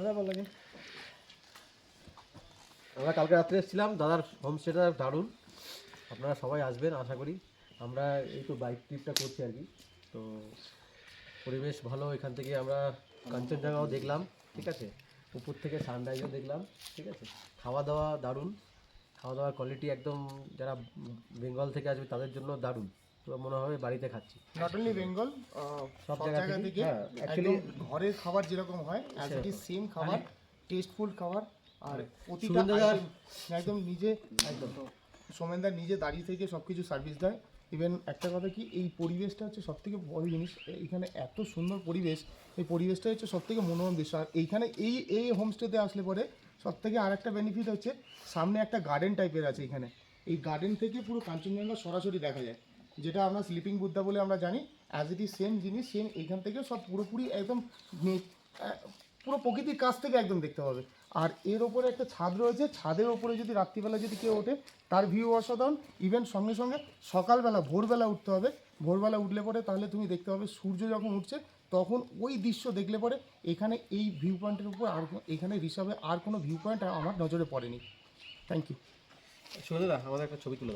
দাদা বলেন। আমরা কালকে রাত্রে এসেছিলাম, দাদার হোমস্টেটা দারুণ, আপনারা সবাই আসবেন আশা করি। আমরা এই তো বাইক ট্রিপটা করছি আর কি, তো পরিবেশ ভালো। এখান থেকে আমরা কাঞ্চনজঙ্ঘাও দেখলাম, ঠিক আছে, উপর থেকে সানরাইজও দেখলাম, ঠিক আছে। খাওয়া দাওয়া দারুণ, খাওয়া দাওয়ার কোয়ালিটি একদম, যারা বেঙ্গল থেকে আসবে তাদের জন্য দারুণ, তো মনে হবে বাড়িতে খাচ্ছি। নট অনলি বেঙ্গল, সব সব জায়গা জায়গা থেকে, থেকে হ্যাঁ, একদম অ্যাকচুয়ালি ঘরের খাবার যেরকম হয় অ্যাজ ইট ইজ সেম খাবার, টেস্টফুল খাবার। আর প্রতিটা সুরেন্দ্রদার item একদম নিজে, একদম সোমেনদার নিজে দাঁড়িয়ে থেকে সব কিছু সার্ভিস দেয়। ইভেন একটা কথা কি, এই পরিবেশটা হচ্ছে সব থেকে বড় জিনিস। এইখানে এত সুন্দর পরিবেশ, এই পরিবেশটা হচ্ছে সব থেকে মনোরম দৃশ্য। আর এইখানে এই হোমস্টেতে আসলে পরে সব থেকে আর একটা বেনিফিট হচ্ছে, সামনে একটা গার্ডেন টাইপের আছে এখানে। এই গার্ডেন থেকে পুরো কাঞ্চনজঙ্ঘা সরাসরি দেখা যায়, যেটা আমরা স্লিপিং বুদ্ধা বলে আমরা জানি। অ্যাজ ইট ইজ সেম জিনিস, সেম এইখান থেকে সব পুরোপুরি একদম পুরো প্রকৃতির কাছ থেকে একদম দেখতে পাবে। আর এর ওপরে একটা ছাদ রয়েছে, ছাদের ওপরে যদি রাত্রিবেলা যদি কেউ ওঠে, তার ভিউ অসাধারণ। ইভেন সঙ্গে সঙ্গে সকালবেলা ভোরবেলা উঠতে হবে, ভোরবেলা উঠলে পরে তাহলে তুমি দেখতে পাবে সূর্য যখন উঠছে, তখন ওই দৃশ্য দেখলে পরে এখানে এই ভিউ পয়েন্টের উপর আর এখানে ঋষভে আর কোনো ভিউ পয়েন্ট আমার নজরে পড়েনি। Thank you. সুরেন্দ্রদা, আমাদের একটা ছবি তুলে